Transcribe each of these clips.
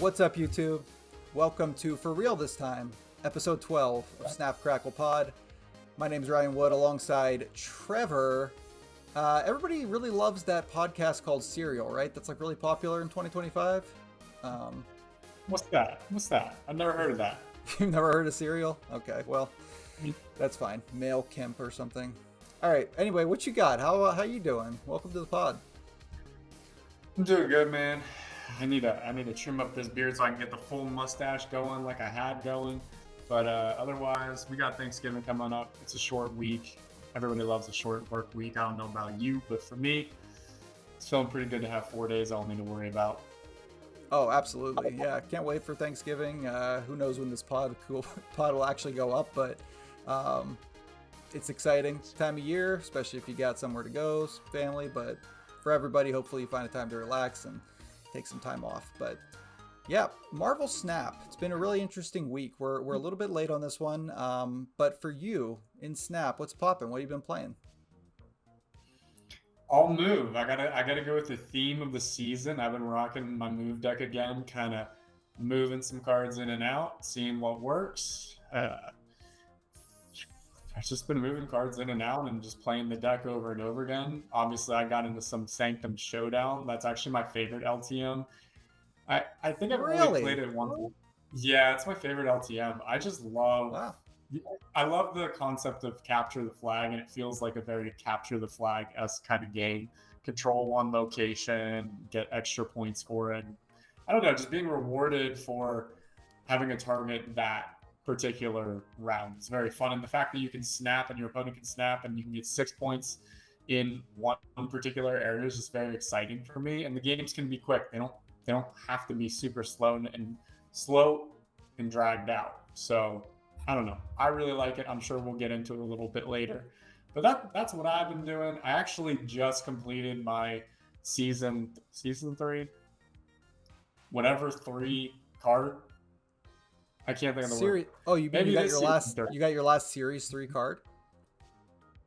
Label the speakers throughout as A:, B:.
A: What's up, YouTube? Welcome to For Real This Time, episode 12 of Snap Crackle Pod. My name's Ryan Wood alongside Trevor. Everybody really loves that podcast called Serial, right? That's like really popular in 2025.
B: What's that? I've never heard of that.
A: You've never heard of Serial? Okay, well, that's fine. Male Kemp or something. All right. Anyway, what you got? How you doing? Welcome to the pod.
B: I'm doing good, man. I need to trim up this beard so I can get the full mustache going like I had going. But otherwise, we got Thanksgiving coming up. It's a short week. Everybody loves a short work week. I don't know about you, but for me, it's feeling pretty good to have 4 days I don't need to worry about.
A: Oh, absolutely. Yeah, can't wait for Thanksgiving. Who knows when this pod will actually go up, but it's exciting time of year, especially if you got somewhere to go, family. But for everybody, hopefully you find a time to relax and take some time off. But yeah, Marvel Snap. It's been a really interesting week. We're a little bit late on this one, but for you in Snap, what's poppin'? What have you been playing?
B: I'll move. I gotta go with the theme of the season. I've been rocking my move deck again, kind of moving some cards in and out, seeing what works. I've just been moving cards in and out and just playing the deck over and over again. Obviously, I got into some Sanctum Showdown. That's actually my favorite LTM. I think I've only played it once. Yeah, it's my favorite LTM. I just love.
A: Wow.
B: I love the concept of capture the flag, and it feels like a very capture the flag-esque kind of game. Control one location, get extra points for it. I don't know, just being rewarded for having a target that particular round is very fun. And the fact that you can snap and your opponent can snap and you can get 6 points in one particular area is just very exciting for me. And the games can be quick. They don't have to be super slow and dragged out. So I don't know. I really like it. I'm sure we'll get into it a little bit later. But that's what I've been doing. I actually just completed my season 3, whatever 3 card. I can't think of the word.
A: Oh, you got your last Series 3 card?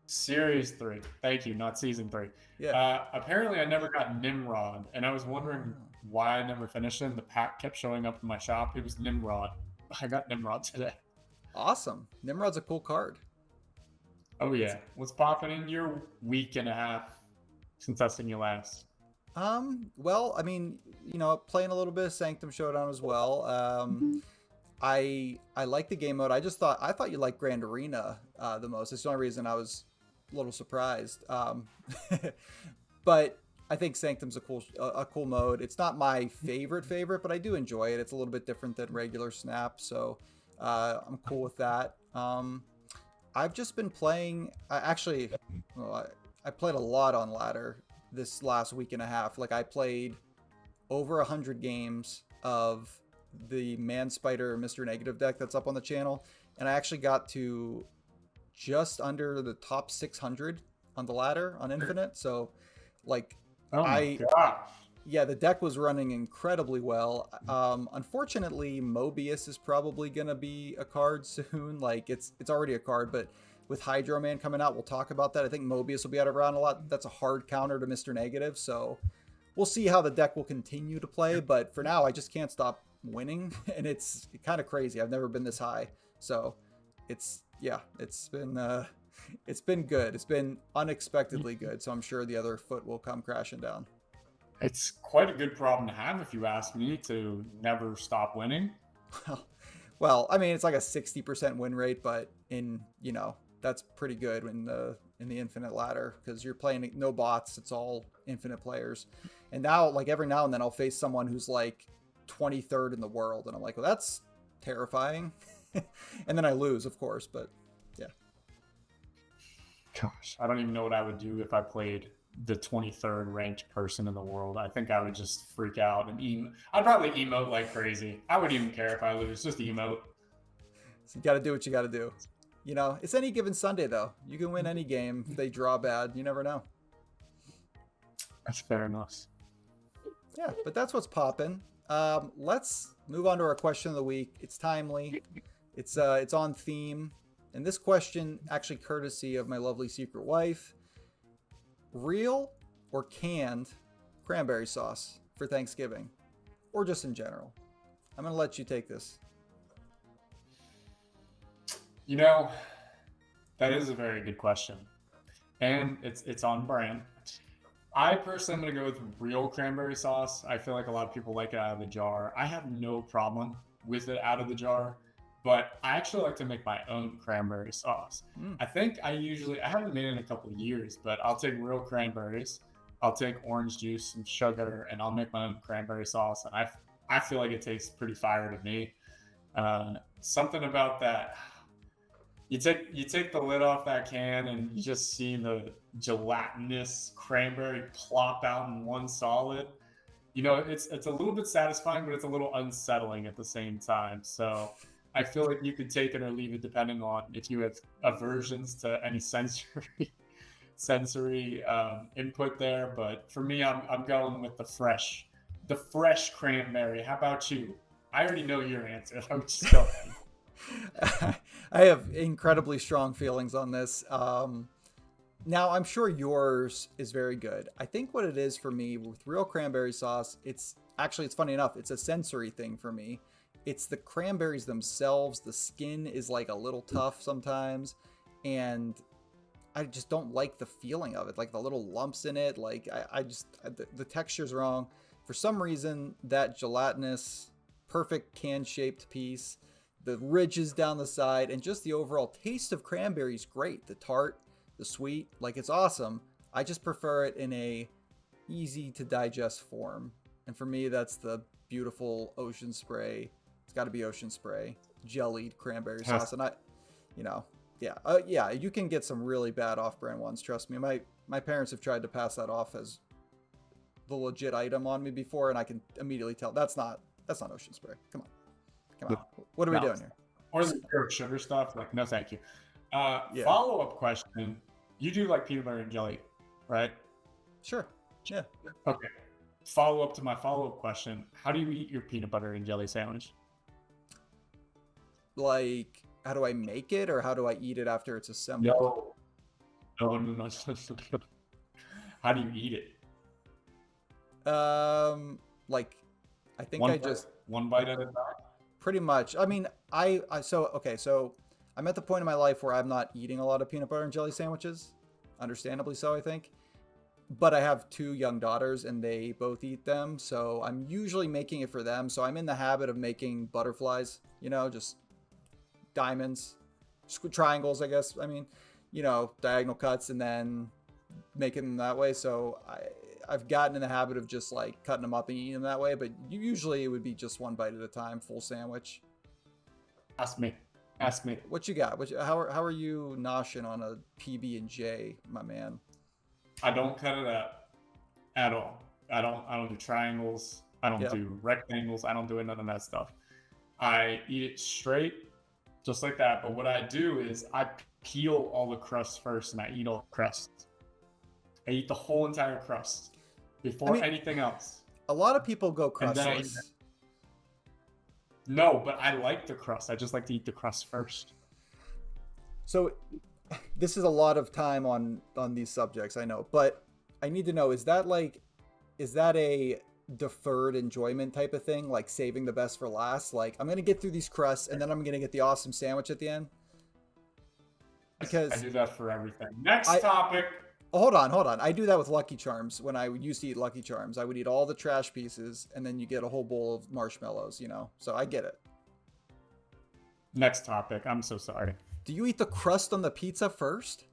B: Series 3. Thank you, not Season 3.
A: Yeah.
B: Apparently, I never got Nimrod, and I was wondering why I never finished it. And the pack kept showing up in my shop. It was Nimrod. I got Nimrod today.
A: Awesome. Nimrod's a cool card.
B: Oh yeah. What's popping in your week and a half since I've seen you last?
A: Well, I mean, playing a little bit of Sanctum Showdown as well. I like the game mode. I thought you liked Grand Arena the most. It's the only reason I was a little surprised. But I think Sanctum's a cool mode. It's not my favorite, but I do enjoy it. It's a little bit different than regular Snap, so I'm cool with that. I've just been playing. I played a lot on ladder this last week and a half. Like I played over 100 games of the Man Spider Mr. Negative deck that's up on the channel, and I actually got to just under the top 600 on the ladder on Infinite. So like yeah, the deck was running incredibly well. Unfortunately, Mobius is probably gonna be a card soon. Like it's already a card, but with Hydro Man coming out, we'll talk about that. I think Mobius will be out around a lot. That's a hard counter to Mr. Negative, so we'll see how the deck will continue to play. But for now, I just can't stop winning, and it's kind of crazy. I've never been this high, so it's been good. It's been unexpectedly good, so I'm sure the other foot will come crashing down.
B: It's quite a good problem to have, if you ask me, to never stop winning.
A: Well, I mean, it's like a 60% win rate, but that's pretty good in the Infinite ladder, because you're playing no bots. It's all Infinite players. And now, like every now and then, I'll face someone who's like 23rd in the world, and I'm like, well, that's terrifying. And then I lose, of course, but yeah.
B: Gosh, I don't even know what I would do if I played the 23rd ranked person in the world. I think I would just freak out and I'd probably emote like crazy. I wouldn't even care if I lose, just emote.
A: So you got to do what you got to do. It's any given Sunday, though. You can win any game. If they draw bad, you never know.
B: That's fair enough.
A: Yeah, but that's what's popping. Let's move on to our question of the week. It's timely. It's on theme. And this question, actually courtesy of my lovely secret wife. Real or canned cranberry sauce for Thanksgiving? Or just in general? I'm gonna let you take this.
B: You know, that is a very good question, and it's on brand. I personally am gonna go with real cranberry sauce. I feel like a lot of people like it out of the jar. I have no problem with it out of the jar, but I actually like to make my own cranberry sauce. I think I haven't made it in a couple of years, but I'll take real cranberries, I'll take orange juice and sugar, and I'll make my own cranberry sauce. And I feel like it tastes pretty fire to me. Something about that. You take the lid off that can and you just see the gelatinous cranberry plop out in one solid. You know, it's a little bit satisfying, but it's a little unsettling at the same time. So I feel like you could take it or leave it depending on if you have aversions to any sensory input there. But for me, I'm going with the fresh cranberry. How about you? I already know your answer. I'm just going.
A: I have incredibly strong feelings on this. Now, I'm sure yours is very good. I think what it is for me with real cranberry sauce, it's funny enough, it's a sensory thing for me. It's the cranberries themselves. The skin is like a little tough sometimes, and I just don't like the feeling of it, like the little lumps in it. Like the texture's wrong. For some reason, that gelatinous, perfect can-shaped piece, the ridges down the side, and just the overall taste of cranberry is great. The tart, the sweet, like it's awesome. I just prefer it in a easy to digest form. And for me, that's the beautiful Ocean Spray. It's got to be Ocean Spray jellied cranberry sauce. And yeah, you can get some really bad off-brand ones. Trust me. My parents have tried to pass that off as the legit item on me before, and I can immediately tell that's not Ocean Spray. Come on. What are we doing here?
B: Or the pure sugar stuff? Like, no, thank you.
A: Yeah.
B: Follow-up question. You do like peanut butter and jelly, right?
A: Sure. Yeah.
B: Okay. Follow-up to my follow-up question. How do you eat your peanut butter and jelly sandwich?
A: Like, how do I make it, or how do I eat it after it's assembled?
B: No. How do you eat it?
A: Like, I think
B: one bite at a time.
A: Pretty much. I mean, so I'm at the point in my life where I'm not eating a lot of peanut butter and jelly sandwiches, understandably so, I think. But I have 2 young daughters and they both eat them, so I'm usually making it for them. So I'm in the habit of making butterflies, just diamonds, triangles, I guess. I mean, diagonal cuts and then making them that way. So I've gotten in the habit of just like cutting them up and eating them that way, but usually it would be just one bite at a time, full sandwich.
B: Ask me.
A: What you got? How are you noshing on a PB&J, my man?
B: I don't cut it out at all. I don't do triangles. I don't do rectangles. I don't do none of that stuff. I eat it straight, just like that. But what I do is I peel all the crust first, and I eat all the crust. I eat the whole entire crust before anything else.
A: A lot of people go crustless.
B: No, but I like the crust. I just like to eat the crust first.
A: So this is a lot of time on these subjects, I know, but I need to know, is that a deferred enjoyment type of thing, like saving the best for last? Like, I'm gonna get through these crusts and then I'm gonna get the awesome sandwich at the end? Because
B: I do that for everything. Next topic.
A: Hold on. I do that with Lucky Charms. When I used to eat Lucky Charms, I would eat all the trash pieces, and then you get a whole bowl of marshmallows, So I get it.
B: Next topic. I'm so sorry.
A: Do you eat the crust on the pizza first?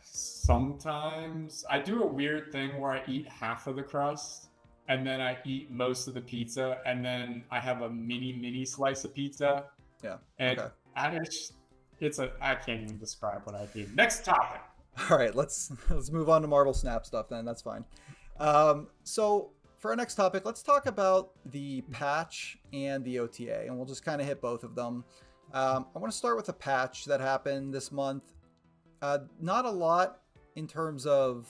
B: Sometimes. I do a weird thing where I eat half of the crust, and then I eat most of the pizza, and then I have a mini slice of pizza.
A: Yeah.
B: And I can't even describe what I do. Next topic.
A: All right, let's move on to Marble Snap stuff then. That's fine. So for our next topic, let's talk about the patch and the OTA, and we'll just kind of hit both of them. I want to start with a patch that happened this month. Not a lot in terms of,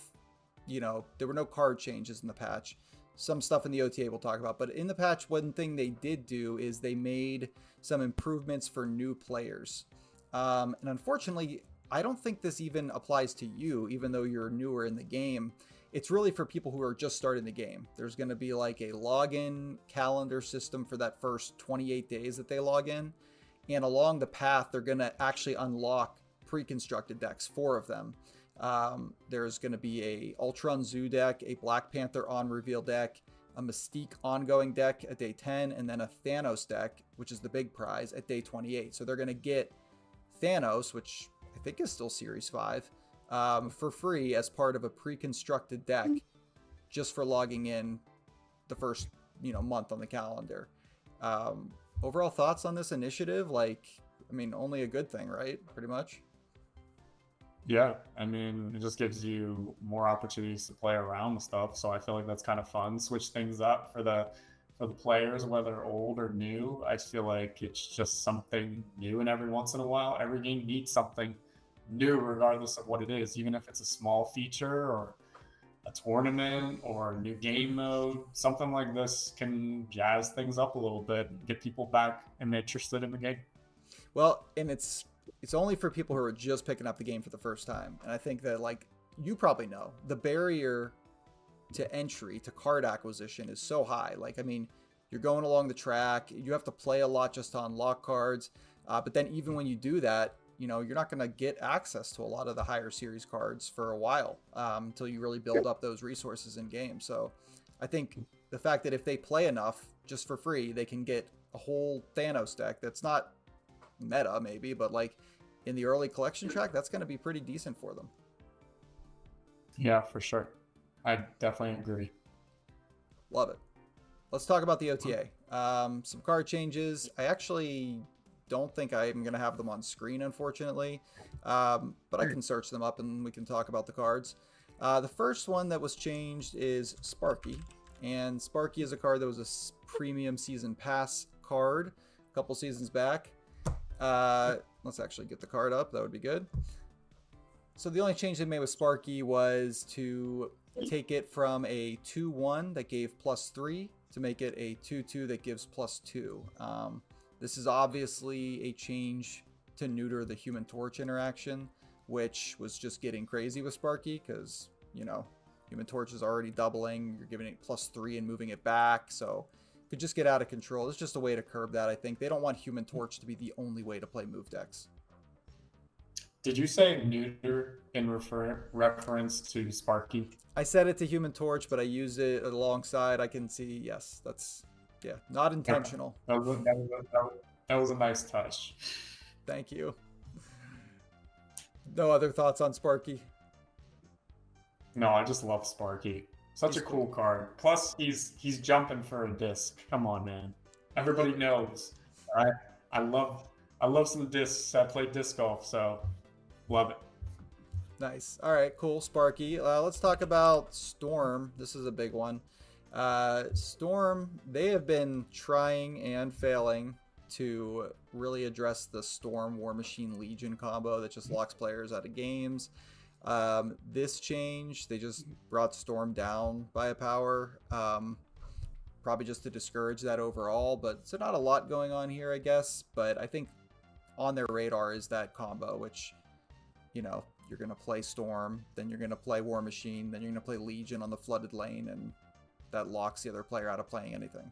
A: there were no card changes in the patch. Some stuff in the OTA we'll talk about, but in the patch, one thing they did do is they made some improvements for new players. And unfortunately, I don't think this even applies to you, even though you're newer in the game. it's really for people who are just starting the game. There's going to be like a login calendar system for that first 28 days that they log in. And along the path, they're going to actually unlock pre-constructed decks, 4 of them. There's going to be a Ultron Zoo deck, a Black Panther on reveal deck, a Mystique ongoing deck at day 10, and then a Thanos deck, which is the big prize, at day 28. So they're going to get Thanos, which I think is still Series 5, for free as part of a pre-constructed deck just for logging in the first month on the calendar. Overall thoughts on this initiative? Like, I mean, only a good thing, right? Pretty much.
B: Yeah, I mean, it just gives you more opportunities to play around with stuff. So I feel like that's kind of fun. Switch things up for the players, whether old or new. I feel like it's just something new, and every once in a while, every game needs something new, regardless of what it is. Even if it's a small feature or a tournament or a new game mode, something like this can jazz things up a little bit and get people back and interested in the game.
A: Well, and it's only for people who are just picking up the game for the first time. And I think that, like, you probably know, the barrier to entry to card acquisition is so high. Like, I mean, you're going along the track, you have to play a lot just to unlock cards. But then even when you do that, you're not going to get access to a lot of the higher series cards for a while until you really build up those resources in game. So I think the fact that if they play enough just for free, they can get a whole Thanos deck that's not meta maybe, but like in the early collection track, that's going to be pretty decent for them.
B: Yeah, for sure. I definitely agree.
A: Love it. Let's talk about the OTA. Some card changes. I actually don't think I'm going to have them on screen, unfortunately, but I can search them up and we can talk about the cards. The first one that was changed is Sparky, and Sparky is a card that was a premium season pass card a couple seasons back. Let's actually get the card up. That would be good. So the only change they made with Sparky was to take it from a 2-1 that gave +3 to make it a 2-2 that gives +2. This is obviously a change to neuter the Human Torch interaction, which was just getting crazy with Sparky because, Human Torch is already doubling. You're giving it +3 and moving it back. So it could just get out of control. It's just a way to curb that, I think. They don't want Human Torch to be the only way to play move decks.
B: Did you say neuter in reference to Sparky?
A: I said it to Human Torch, but I use it alongside. I can see, yes, that's, not intentional.
B: That was a nice touch.
A: Thank you. No other thoughts on Sparky? No,
B: I just love Sparky. Such a cool card. Plus, he's jumping for a disc. Come on, man. Everybody knows. All right? I love some discs. I play disc golf, so love it.
A: Nice. All right, cool. Sparky. Let's talk about Storm. This is a big one. Storm, they have been trying and failing to really address the Storm War Machine Legion combo that just locks players out of games. This change, they just brought Storm down by a power, probably just to discourage that overall, but so not a lot going on here, I guess. But I think on their radar is that combo, which, you're going to play Storm, then you're going to play War Machine, then you're going to play Legion on the flooded lane, and that locks the other player out of playing anything.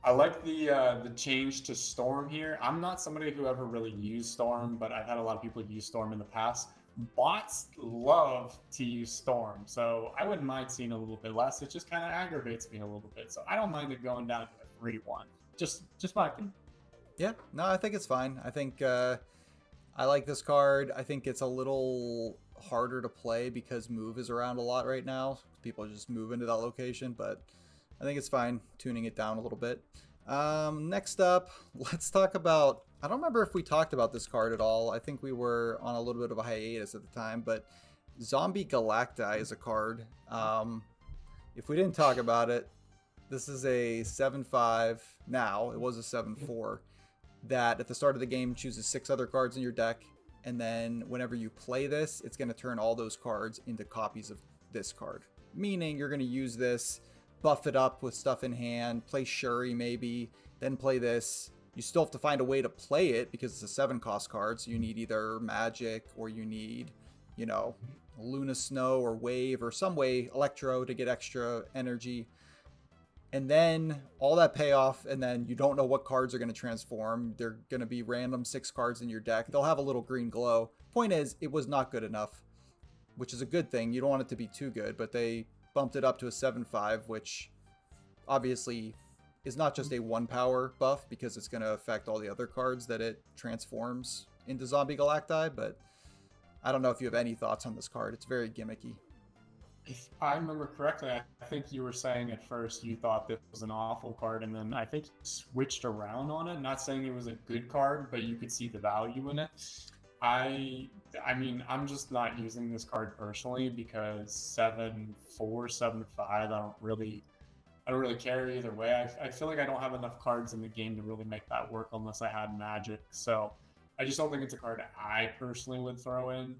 B: I like the change to Storm here. I'm not somebody who ever really used Storm, but I've had a lot of people use Storm in the past. Bots love to use Storm, so I wouldn't mind seeing a little bit less. It just kind of aggravates me a little bit, so I don't mind it going down to a 3-1. Just my opinion.
A: Yeah, no, I think it's fine. I think I like this card. I think it's a little harder to play because move is around a lot right now. People just move into that location, but I think it's fine tuning it down a little bit. Next up, let's talk about, I don't remember if we talked about this card at all. I think we were on a little bit of a hiatus at the time, but Zombie Galacti is a card. If we didn't talk about it, this is a 7/5 now. It was a 7/4 that at the start of the game chooses 6 other cards in your deck, and then whenever you play this, it's going to turn all those cards into copies of this card. Meaning you're going to use this, buff it up with stuff in hand, play Shuri maybe, then play this. You still have to find a way to play it because it's a 7-cost card, so you need either magic or you need, Luna Snow or Wave or some way Electro to get extra energy. And then all that payoff, and then you don't know what cards are going to transform. They're going to be random 6 cards in your deck. They'll have a little green glow. Point is, it was not good enough, which is a good thing. You don't want it to be too good, but they bumped it up to a 7/5, which obviously is not just a 1 power buff because it's going to affect all the other cards that it transforms into Zombie Galacti, but I don't know if you have any thoughts on this card. It's very gimmicky.
B: If I remember correctly, I think you were saying at first you thought this was an awful card, and then I think you switched around on it. Not saying it was a good card, but you could see the value in it. I mean, I'm just not using this card personally because 7/4, 7/5, I don't really care either way. I feel like I don't have enough cards in the game to really make that work unless I had Magic. So I just don't think it's a card I personally would throw in.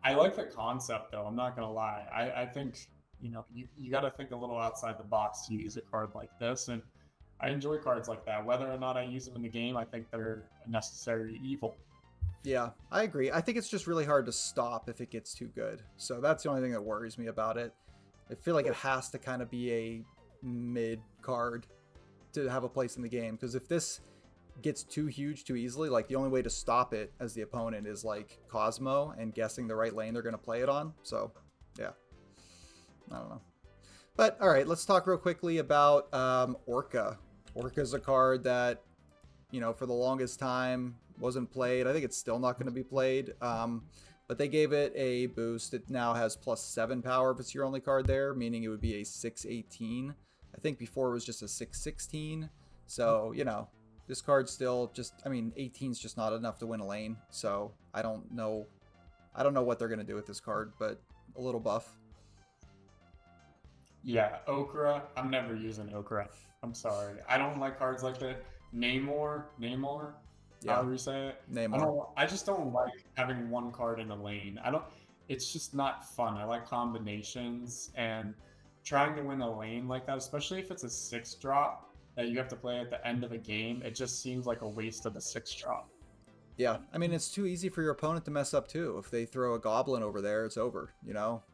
B: I like the concept, though. I'm not going to lie. I think, you got to think a little outside the box to use a card like this. And I enjoy cards like that. Whether or not I use them in the game, I think they're a necessary evil.
A: Yeah, I agree. I think it's just really hard to stop if it gets too good. So that's the only thing that worries me about it. I feel like it has to kind of be a mid card to have a place in the game. Because if this gets too huge too easily, like the only way to stop it as the opponent is like Cosmo and guessing the right lane they're going to play it on. So yeah, I don't know. But all right, let's talk real quickly about Orca. Orca's a card that, for the longest time wasn't played. I think it's still not going to be played. But they gave it a boost. It now has +7 power if it's your only card there, meaning it would be a 6/18. I think before it was just a 6/16. So, this card's still just, 18 is just not enough to win a lane. So I don't know what they're going to do with this card, but a little buff.
B: Yeah, Okra. I'm never using Okra. I'm sorry. I don't like cards like that. Namor.
A: Yeah.
B: How do you say it?
A: Namor.
B: I just don't like having one card in a lane. It's just not fun. I like combinations, and trying to win a lane like that, especially if it's a 6-drop that you have to play at the end of a game, it just seems like a waste of a 6-drop.
A: Yeah, it's too easy for your opponent to mess up too. If they throw a goblin over there, it's over,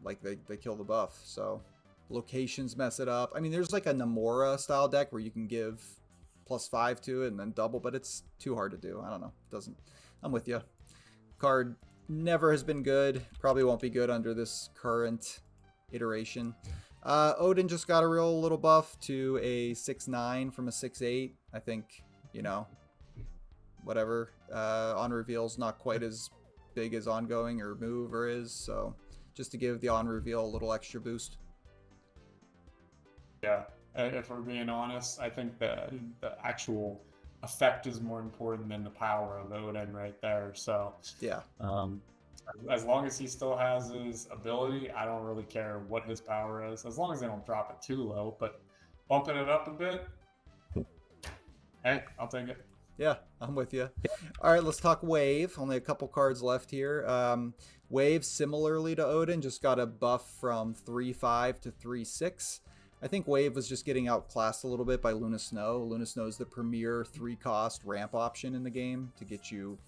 A: like they kill the buff. So locations mess it up. There's like a Namora style deck where you can give +5 to it and then double, but it's too hard to do. I don't know. I'm with you. Card never has been good. Probably won't be good under this current iteration. Odin just got a real little buff to a 6/9 from a 6/8. I think, whatever. On reveal's not quite as big as ongoing or mover is, so just to give the on reveal a little extra boost.
B: Yeah, if we're being honest, I think the actual effect is more important than the power of Odin right there. So
A: yeah.
B: As long as he still has his ability, I don't really care what his power is, as long as they don't drop it too low. But bumping it up a bit, hey, I'll take it.
A: Yeah, I'm with you. All right, let's talk Wave. Only a couple cards left here. Wave, similarly to Odin, just got a buff from 3/5 to 3/6. I think Wave was just getting outclassed a little bit by Luna Snow. Luna Snow is the premier 3-cost ramp option in the game to get you,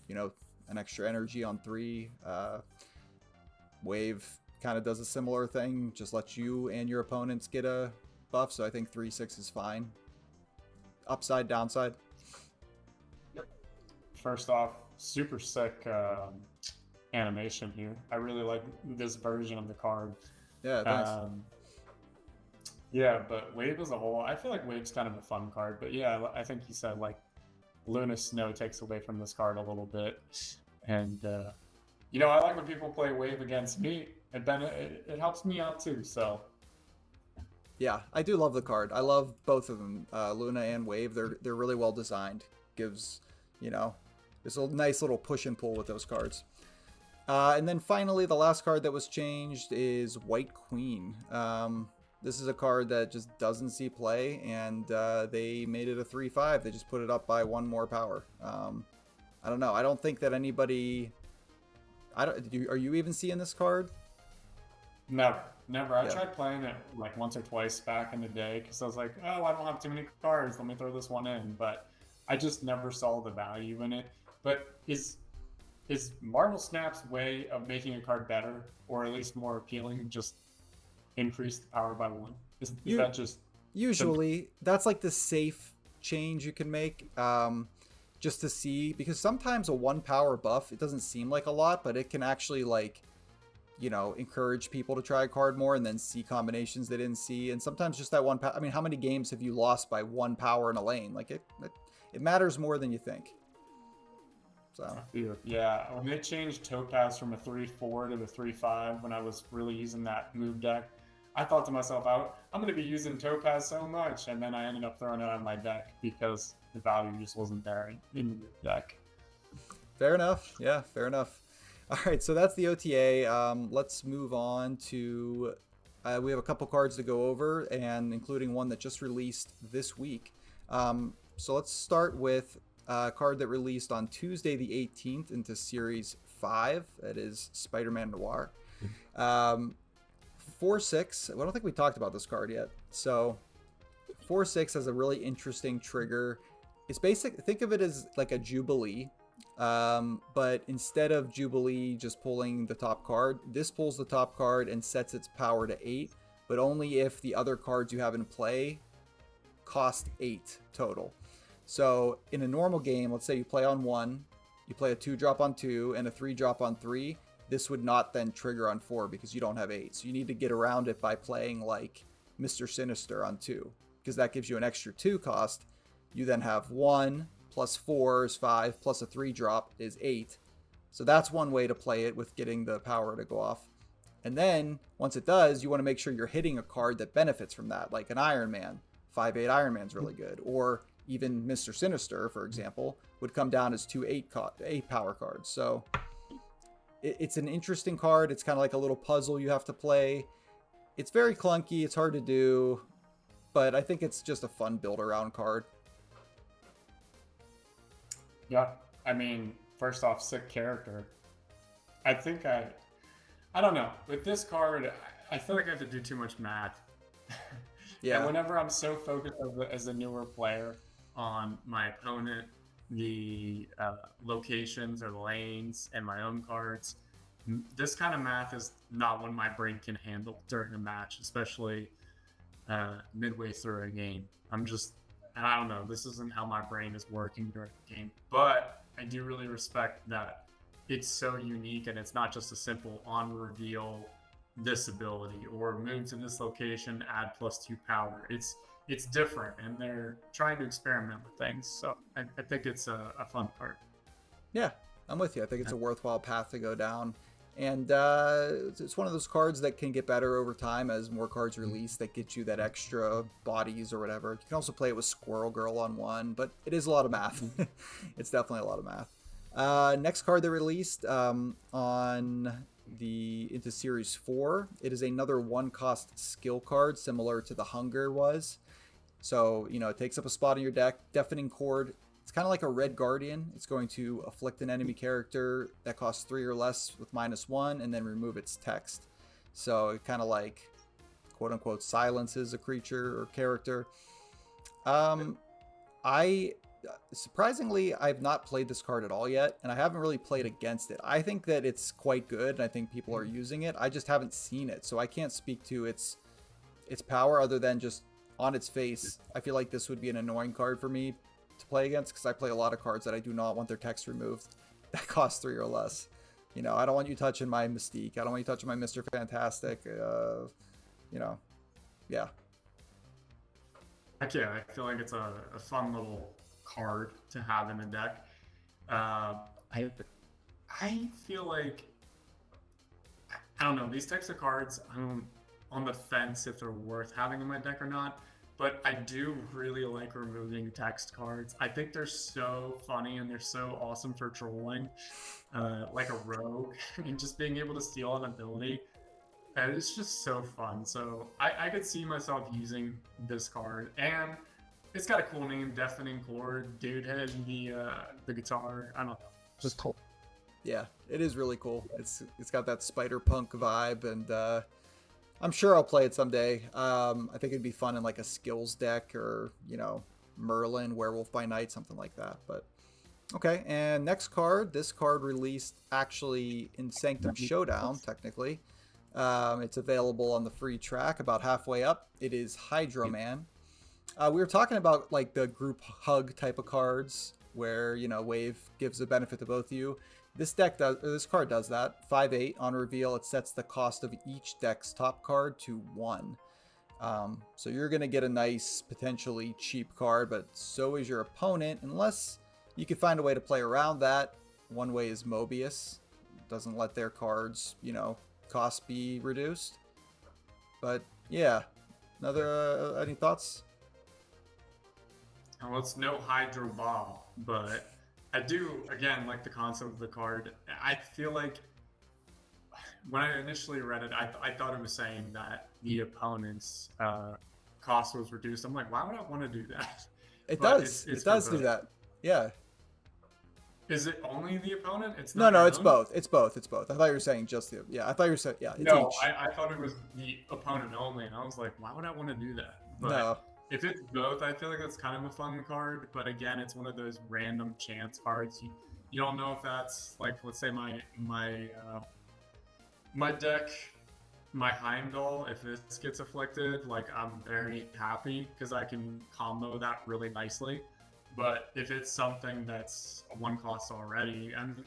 A: an extra energy on 3. Wave kind of does a similar thing, just lets you and your opponents get a buff, so I think 3/6 is fine. Upside, downside.
B: First off, super sick animation here. I really like this version of the card.
A: Yeah, thanks.
B: Yeah, but Wave as a whole, I feel like Wave's kind of a fun card. But yeah, I think you said like Luna Snow takes away from this card a little bit. And, I like when people play Wave against me. It helps me out too, so.
A: Yeah, I do love the card. I love both of them, Luna and Wave. They're really well designed. Gives, there's a nice little push and pull with those cards. And then finally, the last card that was changed is White Queen. This is a card that just doesn't see play, and they made it a 3/5. They just put it up by 1 more power. I don't know. I don't think that anybody... Are you even seeing this card?
B: Never. I tried playing it like once or twice back in the day because I was like, oh, I don't have too many cards. Let me throw this one in. But I just never saw the value in it. But Is Marvel Snap's way of making a card better, or at least more appealing, just increase the power by one? Is
A: You
B: that just simple?
A: usually that's like the safe change you can make, just to see, because sometimes a one power buff, it doesn't seem like a lot, but it can actually like, encourage people to try a card more and then see combinations they didn't see. And sometimes just that one I mean, how many games have you lost by one power in a lane? Like it matters more than you think. So
B: Yeah, when they changed Topaz from a 3/4 to a 3/5, when I was really using that move deck, I thought to myself, I'm going to be using Topaz so much, and then I ended up throwing it out of my deck because the value just wasn't there in the move deck.
A: fair enough. Yeah, fair enough. All right, so that's the OTA. Let's move on to. We have a couple cards to go over, and including one that just released this week. So let's start with a card that released on Tuesday the 18th into Series 5. That is Spider-Man Noir. 4/6. I don't think we talked about this card yet. So 4/6 has a really interesting trigger. It's basic. Think of it as like a Jubilee. But instead of Jubilee just pulling the top card, this pulls the top card and sets its power to 8, but only if the other cards you have in play cost 8 total. So in a normal game, let's say you play on 1, you play a 2-drop on 2, and a 3-drop on 3, this would not then trigger on 4 because you don't have 8. So you need to get around it by playing like Mr. Sinister on 2, because that gives you an extra 2 cost. You then have 1 plus 4 is 5, plus a 3-drop is 8. So that's one way to play it with getting the power to go off. And then, once it does, you want to make sure you're hitting a card that benefits from that, like an Iron Man. 5/8 Iron Man's really good. Or even Mr. Sinister, for example, would come down as 2 8 power cards. So it's an interesting card. It's kind of like a little puzzle you have to play. It's very clunky. It's hard to do. But I think it's just a fun build-around card.
B: Yeah, I mean, first off, sick character. I think I don't know. With this card, I feel like I have to do too much math.
A: Yeah.
B: And whenever I'm so focused as a newer player on my opponent, the locations or the lanes, and my own cards, this kind of math is not what my brain can handle during a match, especially midway through a game. I don't know, this isn't how my brain is working during the game. But I do really respect that it's so unique and it's not just a simple on reveal this ability or move to this location, add +2 power. It's different, and they're trying to experiment with things. So I think it's a fun part.
A: Yeah, I'm with you. I think it's a worthwhile path to go down. And it's one of those cards that can get better over time as more cards release that get you that extra bodies or whatever. You can also play it with Squirrel Girl on 1, but it is a lot of math. It's definitely a lot of math. Next card they released into Series 4. It is another 1-cost skill card, similar to the Hunger was. So, it takes up a spot in your deck. Deafening Chord. It's kind of like a Red Guardian. It's going to afflict an enemy character that costs 3 or less with -1 and then remove its text. So it kind of like, quote unquote, silences a creature or character. Surprisingly, I've not played this card at all yet, and I haven't really played against it. I think that it's quite good, and I think people are using it. I just haven't seen it, so I can't speak to its power other than just on its face. I feel like this would be an annoying card for me to play against because I play a lot of cards that I do not want their text removed that cost 3 or less. I don't want you touching my Mystique. I don't want you touching my Mr. Fantastic. Yeah.
B: Heck yeah, I feel like it's a fun little card to have in the deck. I feel like, I don't know, these types of cards, I'm on the fence if they're worth having in my deck or not, but I do really like removing text cards. I think they're so funny and they're so awesome for trolling, like a rogue, and just being able to steal an ability. And it's just so fun. So I could see myself using this card, and it's got a cool name, Deafening Chord. Dude had the guitar. I don't know, just cool.
A: Yeah, it is really cool. It's got that spider punk vibe, and I'm sure I'll play it someday. I think it'd be fun in like a skills deck or Merlin, Werewolf by Night, something like that. But Okay, and next card. This card released actually in Sanctum Showdown, technically. It's available on the free track about halfway up. It is Hydro Man. We were talking about like the group hug type of cards where, you know, wave gives a benefit to both of you. This card does that. 5/8 on reveal, it sets the cost of each deck's top card to 1. So you're going to get a nice, potentially cheap card, but so is your opponent, unless you can find a way to play around that. One way is Mobius. Doesn't let their cards, you know, cost be reduced. But yeah, any thoughts?
B: Well, it's no Hydro Ball, but I do, again, like the concept of the card. I feel like when I initially read it, I thought it was saying that the opponent's cost was reduced. I'm like, why would I want to do that?
A: It
B: But
A: does. It does do that. Yeah.
B: Is it only the opponent? It's
A: No,
B: not
A: no,
B: your
A: it's
B: own?
A: both. It's both. It's both. I thought you were saying just the. Yeah, I thought you were saying. Yeah, it's
B: No,
A: each.
B: I thought it was the opponent only, and I was like, why would I want to do that? But
A: No.
B: if it's both, I feel like that's kind of a fun card. But again, it's one of those random chance cards. You don't know if that's like, let's say my deck, my Heimdall, if this gets afflicted, like I'm very happy because I can combo that really nicely. But if it's something that's a one cost already, and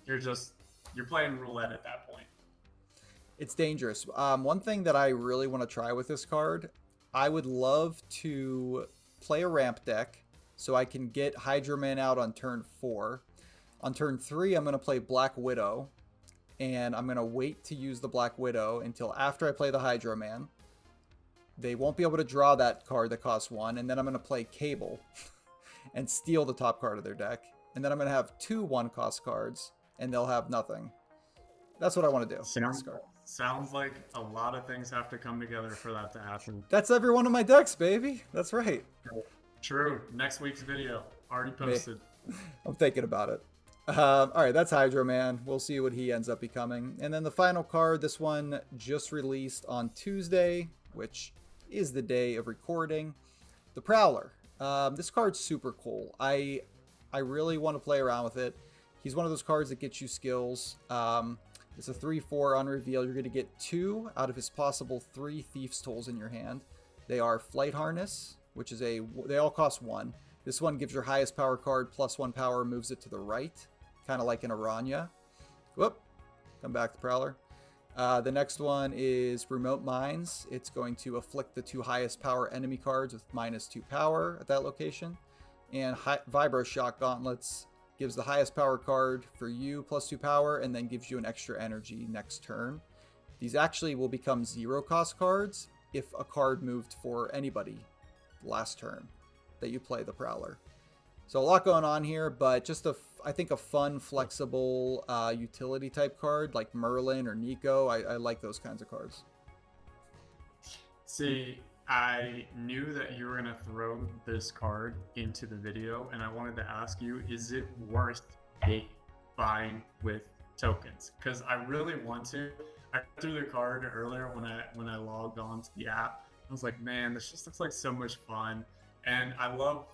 B: you're playing roulette at that point.
A: It's dangerous. One thing that I really want to try with this card, I would love to play a ramp deck so I can get Hydro Man out on turn 4. On turn 3, I'm going to play Black Widow, and I'm going to wait to use the Black Widow until after I play the Hydro Man. They won't be able to draw that card that costs 1, and then I'm going to play Cable and steal the top card of their deck. And then I'm going to have 2 1-cost cards, and they'll have nothing. That's what I want to do.
B: Sounds like a lot of things have to come together for that to happen.
A: That's every one of my decks, baby. That's right.
B: True. Next week's video already posted.
A: I'm thinking about it. All right, that's Hydro Man. We'll see what he ends up becoming. And then the final card, this one just released on Tuesday, which is the day of recording. The Prowler. This card's super cool. I really want to play around with it. He's one of those cards that gets you skills. It's a 3/4 on reveal. You're going to get 2 out of his possible 3 Thief's Tools in your hand. They are Flight Harness, which is they all cost 1. This one gives your highest power card +1 power, moves it to the right, kind of like an Aranya. Whoop, come back to Prowler. The next one is Remote Mines. It's going to afflict the 2 highest power enemy cards with -2 power at that location. And Vibro Shock Gauntlets gives the highest power card for you +2 power, and then gives you an extra energy next turn. These actually will become 0-cost cards if a card moved for anybody last turn that you play the Prowler. So a lot going on here, but just I think a fun, flexible utility type card like Merlin or Nico. I like those kinds of cards.
B: See, I knew that you were going to throw this card into the video, and I wanted to ask you, is it worth buying with tokens? Because I really want to. I threw the card earlier when I logged on to the app. I was like, man, this just looks like so much fun. And I love,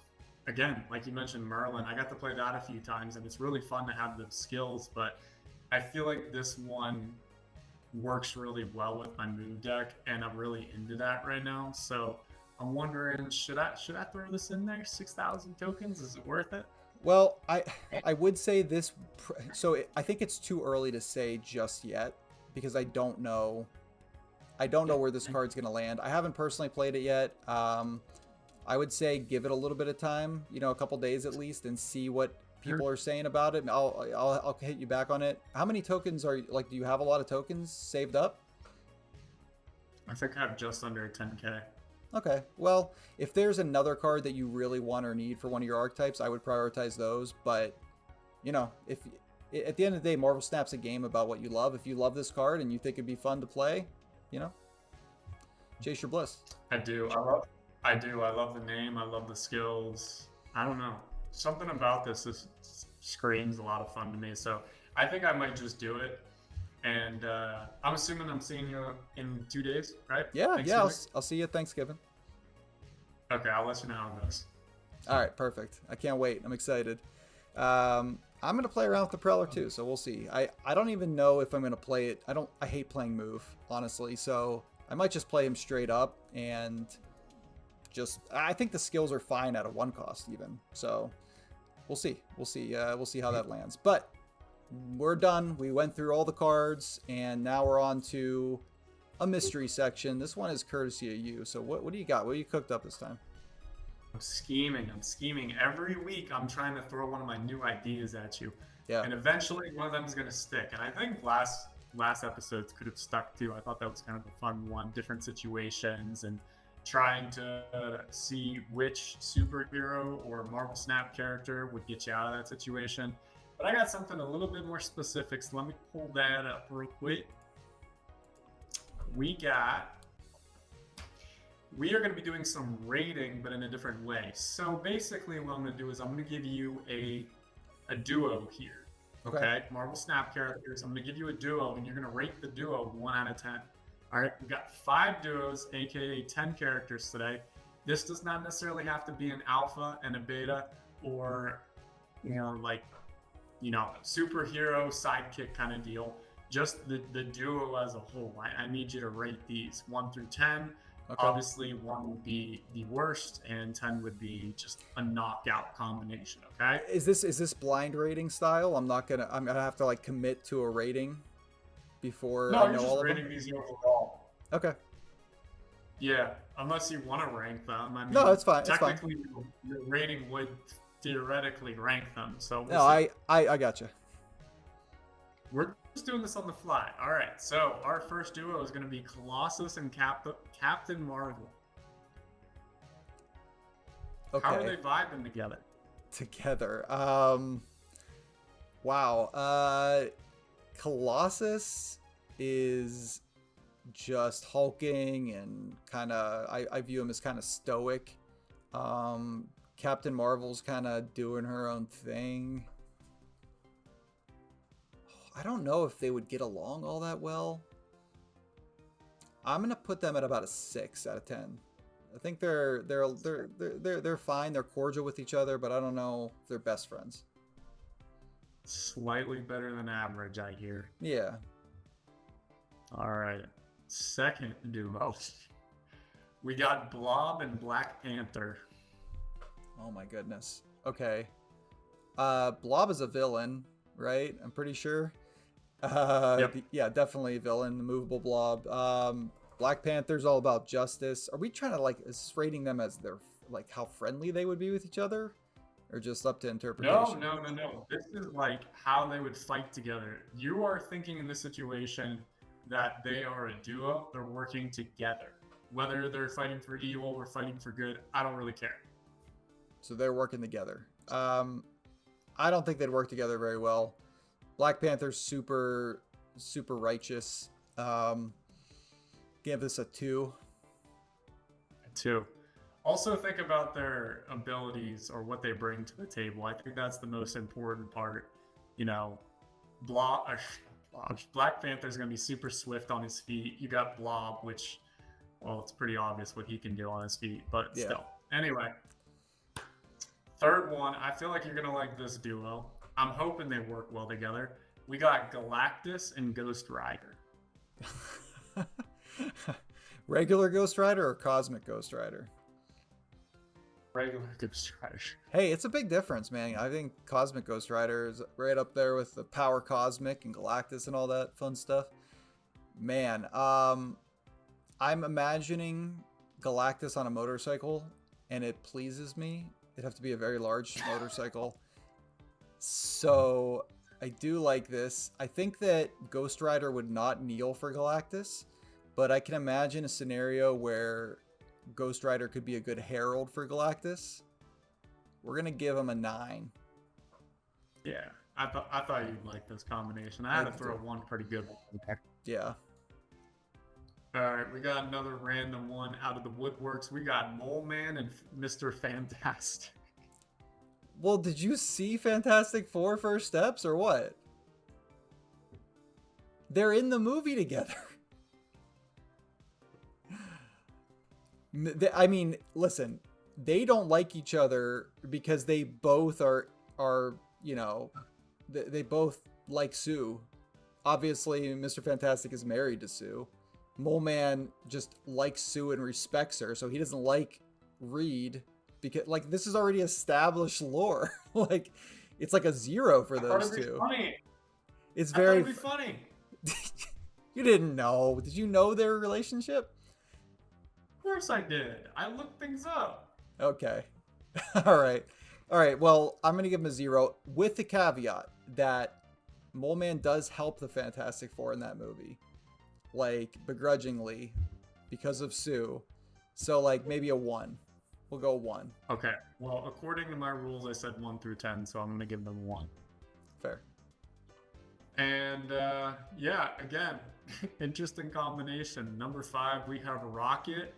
B: again, like you mentioned, Merlin. I got to play that a few times, and it's really fun to have the skills, but I feel like this one works really well with my move deck, and I'm really into that right now. So I'm wondering, should I throw this in there? 6,000 tokens, is it worth it?
A: Well, I would say this. So I think it's too early to say just yet because I don't know where this card's gonna land. I haven't personally played it yet. I would say give it a little bit of time, you know, a couple days at least, and see what people are saying about it. I'll hit you back on it. How many tokens do you have a lot of tokens saved up?
B: I think I have just under 10k.
A: Okay, well, if there's another card that you really want or need for one of your archetypes, I would prioritize those. But, you know, if at the end of the day, Marvel Snap's a game about what you love. If you love this card and you think it'd be fun to play, you know, chase your bliss.
B: I do. I love the name. I love the skills. I don't know. Something about this screams a lot of fun to me. So I think I might just do it. And I'm assuming I'm seeing you in 2 days, right?
A: Yeah, yeah. I'll see you at Thanksgiving.
B: Okay, I'll let you know how it goes.
A: All right, perfect. I can't wait. I'm excited. I'm gonna play around with the Prowler too, so we'll see. I don't even know if I'm gonna play it. I hate playing move, honestly, so I might just play him straight up and just I think the skills are fine at a 1 cost even. So we'll see. We'll see how that lands. But we're done. We went through all the cards and now we're on to a mystery section. This one is courtesy of you. So what do you got? What you cooked up this time?
B: I'm scheming. Every week I'm trying to throw one of my new ideas at you.
A: Yeah.
B: And eventually one of them is going to stick. And I think last episodes could have stuck too. I thought that was kind of a fun one. Different situations and trying to see which superhero or Marvel Snap character would get you out of that situation. But I got something a little bit more specific. So let me pull that up real quick. We are going to be doing some rating, but in a different way. So basically what I'm going to do is I'm going to give you a duo here. Okay? Marvel Snap characters. I'm going to give you a duo, and you're going to rate the duo 1 out of 10. All right? We've got 5 duos, aka 10 characters today. This does not necessarily have to be an alpha and a beta or, superhero sidekick kind of deal. Just the duo as a whole. I need you to rate these 1 through 10. Okay. Obviously, 1 would be the worst, and 10 would be just a knockout combination. Okay.
A: Is this blind rating style? I'm gonna have to like commit to a rating before I know all of them. No, you're just rating
B: these overall.
A: Okay.
B: Yeah, unless you want to rank them. I mean,
A: no, it's fine.
B: Technically, your rating would theoretically rank them. So
A: I gotcha.
B: We're just doing this on the fly. All right, so our first duo is going to be Colossus and Captain Marvel. Okay. How are they vibing together?
A: Wow. Colossus is just hulking and kind of, I view him as kind of stoic. Captain Marvel's kind of doing her own thing. I don't know if they would get along all that well. I'm gonna put them at about a 6 out of 10. I think they're fine. They're cordial with each other, but I don't know if they're best friends.
B: Slightly better than average, I hear.
A: Yeah.
B: All right. Second duo. We got Blob and Black Panther.
A: Oh my goodness. Okay. Blob is a villain, right? I'm pretty sure.
B: Yep.
A: Yeah, definitely a villain, the movable blob. Black Panther's all about justice. Are we trying to is rating them as their how friendly they would be with each other, or just up to interpretation?
B: No. This is like how they would fight together. You are thinking in this situation that they are a duo. They're working together. Whether they're fighting for evil or fighting for good, I don't really care.
A: So they're working together. I don't think they'd work together very well. Black Panther's super righteous. Give this a 2.
B: A 2. Also think about their abilities or what they bring to the table. I think that's the most important part. Black Panther's going to be super swift on his feet. You got Blob, which, well, it's pretty obvious what he can do on his feet, but yeah. Still. Anyway, third one, I feel like you're going to like this duo. I'm hoping they work well together. We got Galactus and Ghost Rider.
A: Regular Ghost Rider or Cosmic Ghost Rider?
B: Regular Ghost Rider.
A: Hey, it's a big difference, man. I think Cosmic Ghost Rider is right up there with the Power Cosmic and Galactus and all that fun stuff. Man, I'm imagining Galactus on a motorcycle, and it pleases me. It'd have to be a very large motorcycle. So I do like this. I think that Ghost Rider would not kneel for Galactus, but I can imagine a scenario where Ghost Rider could be a good herald for Galactus. We're gonna give him a 9.
B: Yeah, I thought you'd like this combination. I had to throw one pretty good one.
A: Yeah.
B: All right, we got another random one out of the woodworks. We got Mole Man and Mr. Fantastic.
A: Well, did you see Fantastic Four First Steps or what? They're in the movie together. I mean, listen, they don't like each other because they both are you know, they both like Sue. Obviously, Mr. Fantastic is married to Sue. Mole Man just likes Sue and respects her, so he doesn't like Reed because like this is already established lore. Like it's like a 0 for those two.
B: Funny.
A: It's
B: I thought
A: very
B: it'd be funny.
A: You didn't know. Did you know their relationship?
B: Of course I did. I looked things up.
A: Okay. All right. All right. Well, I'm going to give him a 0 with the caveat that Mole Man does help the Fantastic Four in that movie. Like, begrudgingly because of Sue. So, like, maybe a 1. We'll go 1.
B: Okay. Well, according to my rules, I said 1 through 10, so I'm going to give them 1.
A: Fair.
B: And, yeah, again, interesting combination. Number 5, we have Rocket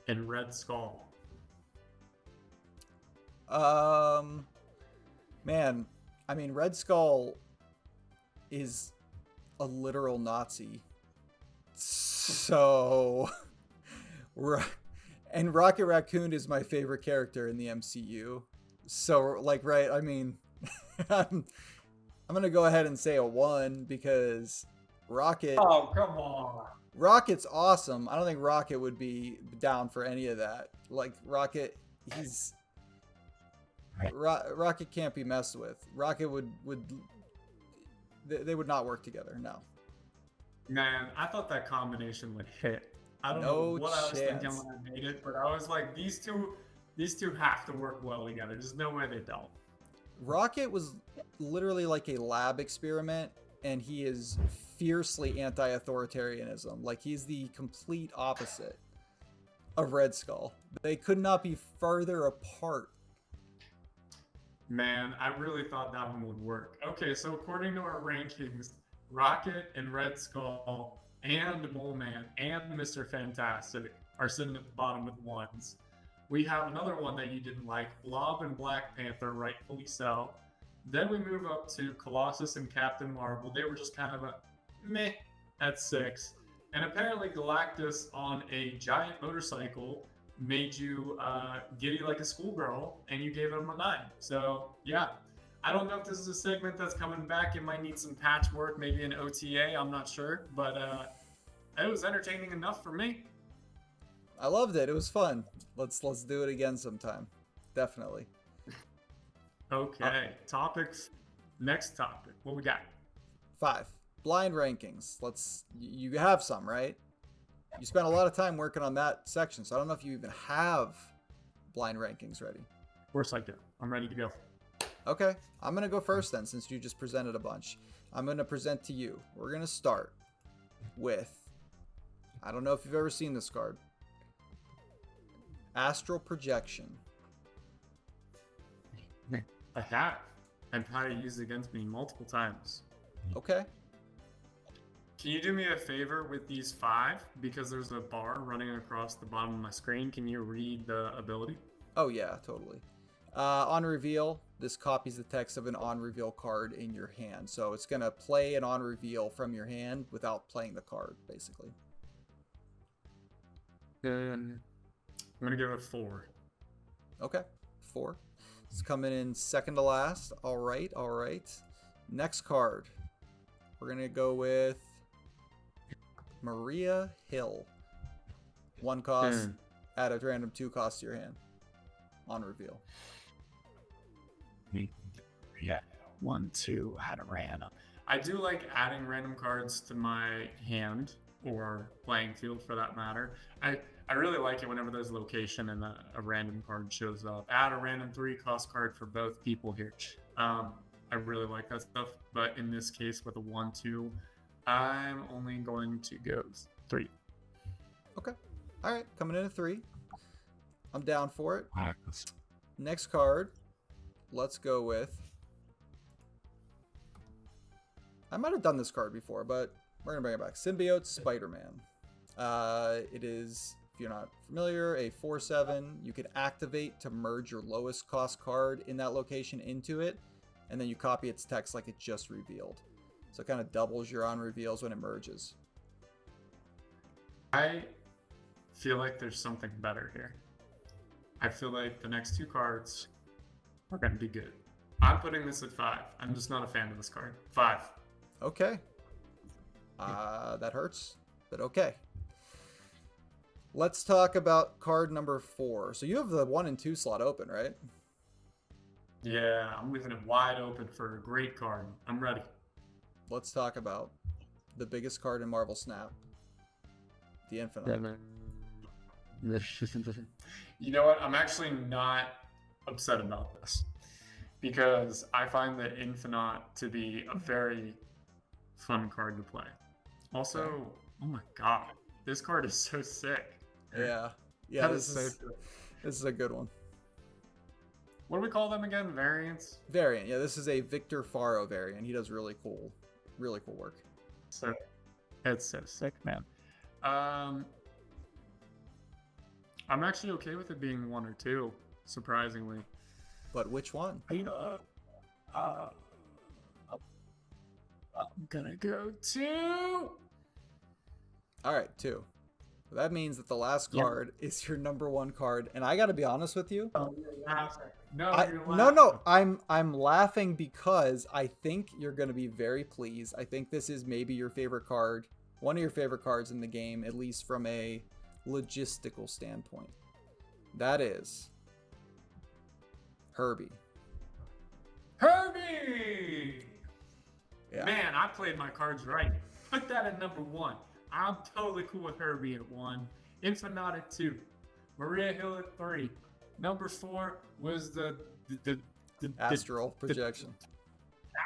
B: and Red Skull.
A: Man, I mean, Red Skull is a literal Nazi. So, and Rocket Raccoon is my favorite character in the MCU. So, like, right, I mean, I'm going to go ahead and say a 1 because Rocket...
B: Oh, come on.
A: Rocket's awesome. I don't think Rocket would be down for any of that. Like, Rocket, he's... Rocket can't be messed with. Rocket would they would not work together. No.
B: Man, I thought that combination would hit. I don't
A: No
B: know what I was thinking
A: chance.
B: when I made it, but I was like, these two have to work well together. There's no way they don't.
A: Rocket was literally like a lab experiment, and he is fiercely anti-authoritarianism. Like, he's the complete opposite of Red Skull. They could not be further apart.
B: Man, I really thought that one would work. Okay, so according to our rankings, Rocket and Red Skull and Mole Man and Mr. Fantastic are sitting at the bottom with 1s. We have another one that you didn't like, Blob and Black Panther, rightfully so. Then we move up to Colossus and Captain Marvel. They were just kind of a meh at 6. And apparently Galactus on a giant motorcycle made you giddy like a schoolgirl, and you gave him a 9. So, yeah. I don't know if this is a segment that's coming back. It might need some patchwork, maybe an OTA, I'm not sure. But it was entertaining enough for me.
A: I loved it. It was fun. Let's do it again sometime. Definitely.
B: Okay, topics. Next topic. What we got?
A: 5. Blind rankings. You have some, right? You spent a lot of time working on that section, so I don't know if you even have blind rankings ready.
B: Of course I do. I'm ready to go.
A: Okay, I'm going to go first then, since you just presented a bunch. I'm going to present to you. We're going to start with, I don't know if you've ever seen this card, Astral Projection.
B: I have. I've had it used against me multiple times.
A: Okay.
B: Can you do me a favor with these 5? Because there's a bar running across the bottom of my screen. Can you read the ability?
A: Oh, yeah, totally. On reveal, this copies the text of an on reveal card in your hand. So it's going to play an on reveal from your hand without playing the card, basically.
B: I'm going to give it 4.
A: Okay, 4. It's coming in second to last. All right, all right. Next card. We're going to go with Maria Hill. 1 cost, add a random 2 cost to your hand. On reveal.
B: Yeah, 1, 2, add a random. I do like adding random cards to my hand, or playing field for that matter. I really like it whenever there's a location and a random card shows up. Add a random 3 cost card for both people here. I really like that stuff, but in this case with a 1, 2, I'm only going to go 3.
A: Okay. All right, coming in at 3. I'm down for it. Next card, let's go with... I might have done this card before, but we're going to bring it back. Symbiote Spider-Man. It is, if you're not familiar, a 4/7. You can activate to merge your lowest cost card in that location into it, and then you copy its text like it just revealed. So it kind of doubles your on reveals when it merges.
B: I feel like there's something better here. I feel like the next 2 cards are going to be good. I'm putting this at 5. I'm just not a fan of this card. 5.
A: Okay. That hurts, but okay. Let's talk about card number 4. So you have the 1 and 2 slot open, right?
B: Yeah, I'm leaving it wide open for a great card. I'm ready.
A: Let's talk about the biggest card in Marvel Snap, the Infinite.
B: You know what? I'm actually not upset about this because I find the Infinite to be a very fun card to play. Also, oh my god, this card is so sick.
A: Yeah, this is a good one.
B: What do we call them again? Variants?
A: Variant. Yeah, this is a Victor Faro variant. He does really cool work.
B: So it's so sick, man. I'm actually okay with it being 1 or 2, surprisingly.
A: But which one?
B: I'm gonna go 2.
A: All right, 2. That means that the last card is your number 1 card, and I got to be honest with you.
B: Oh, you're laughing. No, you're
A: no,
B: laughing.
A: I'm laughing because I think you're going to be very pleased. I think this is maybe your favorite card, one of your favorite cards in the game, at least from a logistical standpoint. That is Herbie.
B: Herbie!
A: Yeah.
B: Man, I played my cards right. Put that at number 1. I'm totally cool with Herbie at 1. Infinite at 2. Maria Hill at 3. Number 4 was the
A: Astral projection.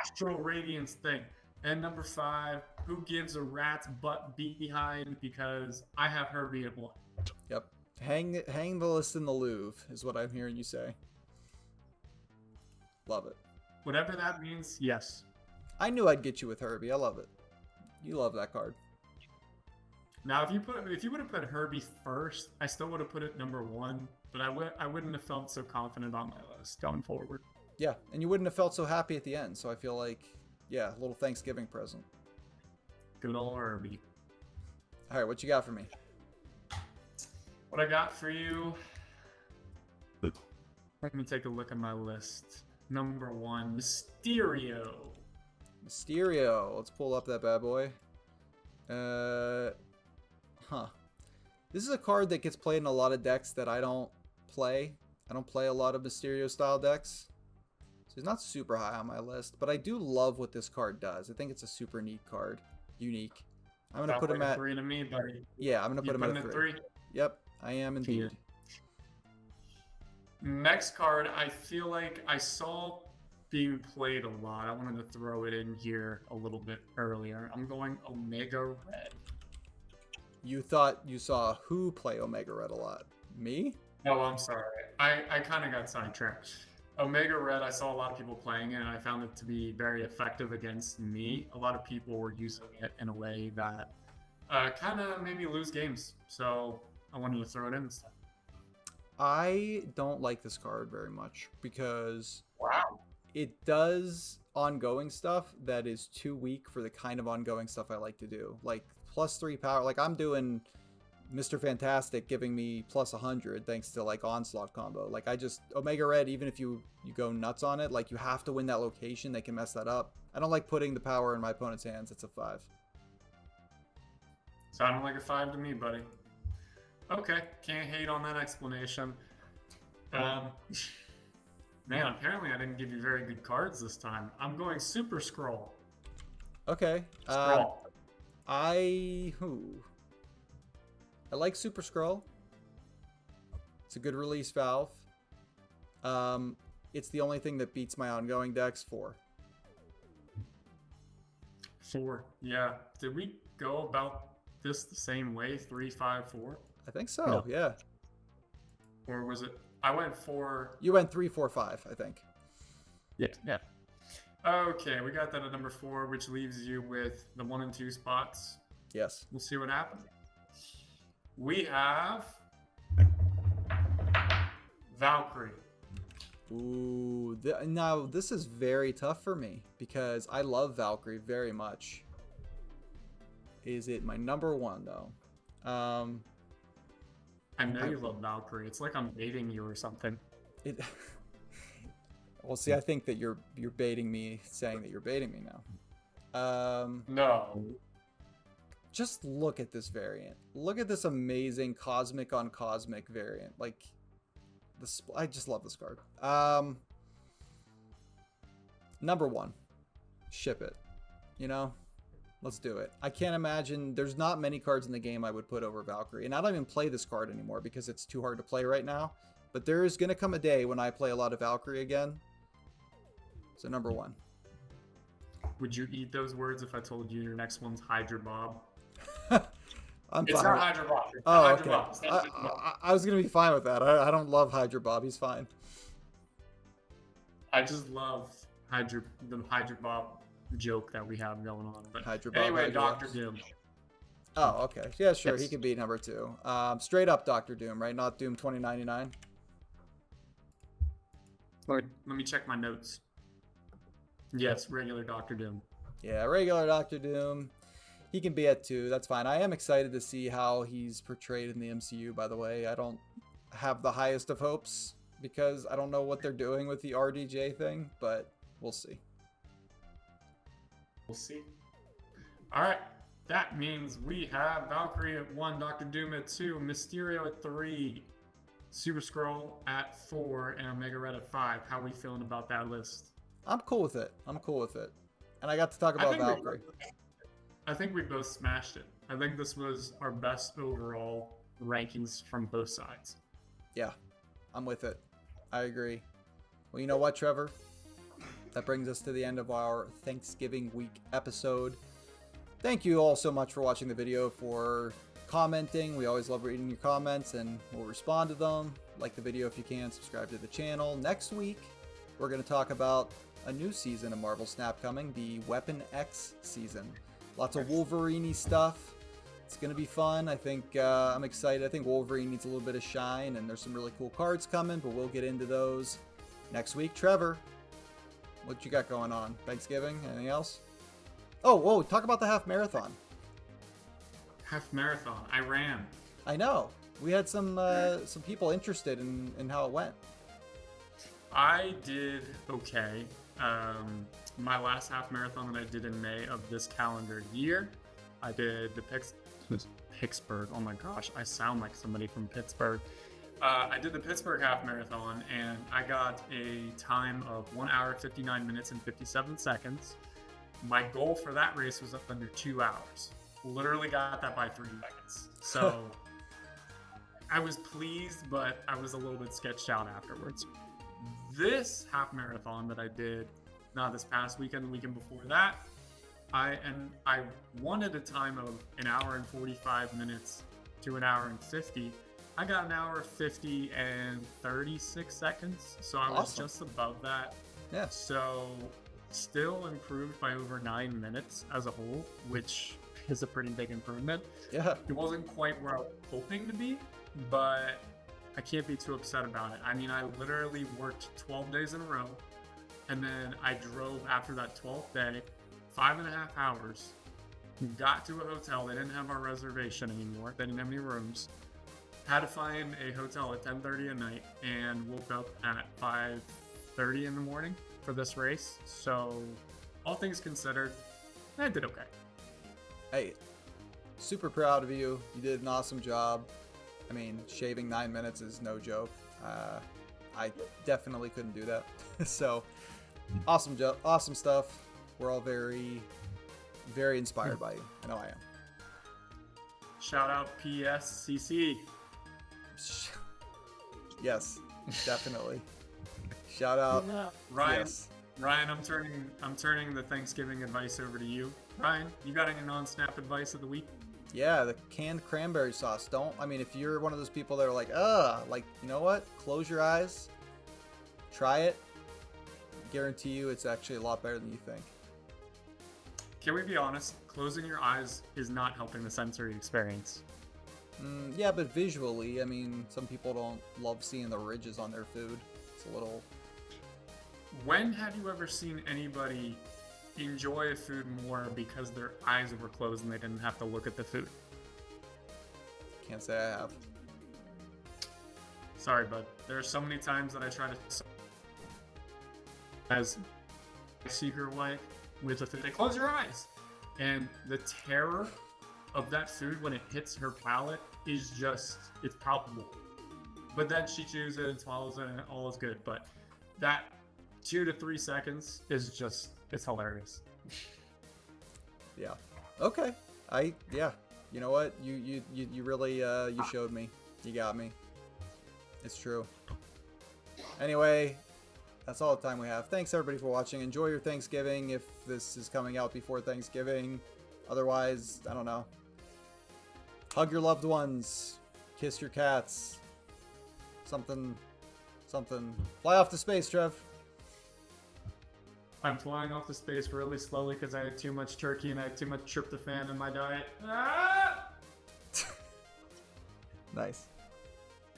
B: Astral Radiance thing. And number 5, who gives a rat's butt behind because I have Herbie at 1.
A: Yep. Hang the list in the Louvre is what I'm hearing you say. Love it.
B: Whatever that means, yes.
A: I knew I'd get you with Herbie. I love it. You love that card.
B: Now, if you would have put Herbie first, I still would have put it number 1, but I wouldn't have felt so confident on my list going forward.
A: Yeah, and you wouldn't have felt so happy at the end. So I feel like, yeah, a little Thanksgiving present.
B: Good old Herbie.
A: All right, what you got for me?
B: What I got for you? Let me take a look at my list. Number 1, Mysterio.
A: Mysterio. Let's pull up that bad boy. This is a card that gets played in a lot of decks that I don't play. I don't play a lot of Mysterio style decks. So he's not super high on my list, but I do love what this card does. I think it's a super neat card. Unique. I'm going to put him at
B: 3 to me, buddy.
A: Yeah, I'm going to put him at 3. Yep, I am indeed.
B: Next card, I feel like I saw being played a lot. I wanted to throw it in here a little bit earlier. I'm going Omega Red.
A: You thought you saw who play Omega Red a lot? Me?
B: No, I'm sorry. I kind of got sidetracked. Omega Red, I saw a lot of people playing it, and I found it to be very effective against me. A lot of people were using it in a way that kind of made me lose games. So I wanted to throw it in this time.
A: I don't like this card very much because
B: Wow.
A: it does ongoing stuff that is too weak for the kind of ongoing stuff I like to do. Like +3 power. Like I'm doing Mr. Fantastic giving me +100 thanks to like Onslaught combo. Like I just Omega Red, even if you go nuts on it, like you have to win that location. They can mess that up. I don't like putting the power in my opponent's hands. It's a 5.
B: Sounded like a 5 to me, buddy. Okay, can't hate on that explanation. Man, apparently I didn't give you very good cards this time. I'm going Super Scroll.
A: Okay.
B: Scroll.
A: I like Super Scroll. It's a good release valve. It's the only thing that beats my ongoing decks 4.
B: 4. Yeah. Did we go about this the same way? 3, 5, 4?
A: I think so.
B: No.
A: Yeah.
B: Or was it? I went 4.
A: You went 3, 4, 5. I think.
B: Yeah. Okay, we got that at number 4, which leaves you with the 1 and 2 spots.
A: Yes.
B: We'll see what happens. We have Valkyrie.
A: Ooh, now this is very tough for me because I love Valkyrie very much. Is it my number 1 though?
B: I know you love Valkyrie. It's like I'm dating you or something.
A: Well, see, I think that you're baiting me, saying that you're baiting me now.
B: No.
A: Just look at this variant. Look at this amazing cosmic on cosmic variant. Like, I just love this card. Number 1, ship it. You know, let's do it. I can't imagine. There's not many cards in the game I would put over Valkyrie, and I don't even play this card anymore because it's too hard to play right now. But there is gonna come a day when I play a lot of Valkyrie again. So number 1.
B: Would you eat those words if I told you your next one's Hydra Bob?
A: It's
B: not Hydra Bob.
A: Oh,
B: Hydra
A: okay.
B: Bob.
A: I was gonna be fine with that. I don't love Hydra Bob. He's fine.
B: I just love the Hydra Bob joke that we have going on. But
A: Hydra Bob,
B: anyway,
A: Hydra
B: Doctor
A: Bob.
B: Doom.
A: Oh, okay. Yeah, sure.
B: Yes.
A: He could be number 2. Straight up Doctor Doom, right? Not Doom 2099.
B: Let me check my notes. Yes, regular Doctor Doom.
A: Yeah, regular Doctor Doom. He can be at 2. That's fine. I am excited to see how he's portrayed in the MCU, by the way. I don't have the highest of hopes because I don't know what they're doing with the RDJ thing, but we'll see.
B: We'll see. All right. That means we have Valkyrie at 1, Doctor Doom at 2, Mysterio at 3, Super Skrull at 4, and Omega Red at 5. How are we feeling about that list?
A: I'm cool with it. And I got to talk about Valkyrie.
B: I think we both smashed it. I think this was our best overall rankings from both sides.
A: Yeah, I'm with it. I agree. Well, you know what, Trevor? That brings us to the end of our Thanksgiving week episode. Thank you all so much for watching the video, for commenting. We always love reading your comments and we'll respond to them. Like the video if you can, subscribe to the channel. Next week, we're going to talk about a new season of Marvel Snap coming, the Weapon X season. Lots of Wolverine stuff. It's going to be fun. I think I'm excited. I think Wolverine needs a little bit of shine, and there's some really cool cards coming, but we'll get into those next week. Trevor, what you got going on? Thanksgiving? Anything else? Oh, whoa, talk about the half marathon.
B: Half marathon. I ran.
A: I know. We had some people interested in how it went.
B: I did okay. My last half marathon that I did in May of this calendar year, I did the Pittsburgh. Oh my gosh, I sound like somebody from Pittsburgh. I did the Pittsburgh half marathon and I got a time of 1 hour, 59 minutes and 57 seconds. My goal for that race was up under 2 hours. Literally got that by 3 seconds. So I was pleased, but I was a little bit sketched out afterwards. This half marathon that I did, not this past weekend, the weekend before that, I wanted a time of 1 hour and 45 minutes to 1 hour and 50. I got 1 hour 50 and 36 seconds, so I was just above that.
A: Yeah.
B: So still improved by over 9 minutes as a whole, which is a pretty big improvement.
A: Yeah.
B: It wasn't quite where I was hoping to be, but I can't be too upset about it. I mean, I literally worked 12 days in a row, and then I drove after that 12th day, 5.5 hours, got to a hotel. They didn't have our reservation anymore. They didn't have any rooms. Had to find a hotel at 10:30 at night, and woke up at 5:30 in the morning for this race. So, all things considered, I did okay.
A: Hey, super proud of you. You did an awesome job. I mean, shaving 9 minutes is no joke. I definitely couldn't do that. So, awesome job, awesome stuff. We're all very, very inspired by you. I know I am.
B: Shout out PSCC.
A: Yes, definitely. Shout out,
B: Ryan.
A: Yes.
B: Ryan, I'm turning the Thanksgiving advice over to you. Ryan, you got any non-snap advice of the week?
A: Yeah, the canned cranberry sauce. I mean, if you're one of those people that are like, you know what? Close your eyes, try it. Guarantee you it's actually a lot better than you think.
B: Can we be honest? Closing your eyes is not helping the sensory experience.
A: Yeah, but visually, I mean, some people don't love seeing the ridges on their food. It's a little...
B: When have you ever seen anybody enjoy a food more because their eyes were closed and they didn't have to look at the food?
A: Can't say I have.
B: Sorry, bud. There are so many times that I try to... as secret way with a food. Close your eyes, and the terror of that food when it hits her palate is just—it's palpable. But then she chews it and swallows it, and all is good. But that 2 to 3 seconds is just—it's hilarious.
A: Yeah. Okay. Yeah. You know what? You really you showed me. You got me. It's true. Anyway, that's all the time we have. Thanks everybody for watching. Enjoy your Thanksgiving if this is coming out before Thanksgiving. Otherwise, I don't know. Hug your loved ones. Kiss your cats. Something. Fly off to space, Trev.
B: I'm flying off to space really slowly because I had too much turkey and I had too much tryptophan in my diet. Ah!
A: Nice.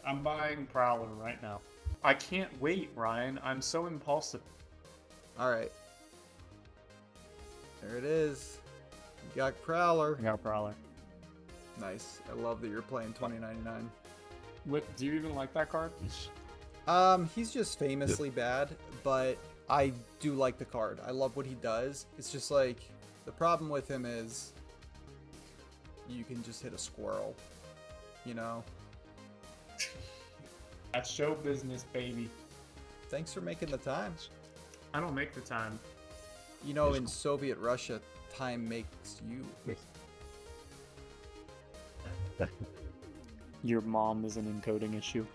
B: I'm buying Prowler right now. I can't wait, Ryan. I'm so impulsive.
A: All right. There it is. You got Prowler.
B: I got Prowler.
A: Nice. I love that you're playing 2099.
B: What? Do you even like that card?
A: He's just famously bad, but I do like the card. I love what he does. It's just like the problem with him is you can just hit a squirrel, you know.
B: That's show business, baby.
A: Thanks for making the time.
B: I don't make the time.
A: You know, in Soviet Russia, time makes you.
B: Your mom is an encoding issue.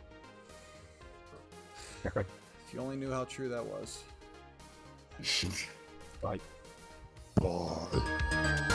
A: If you only knew how true that was.
C: Bye. Bye.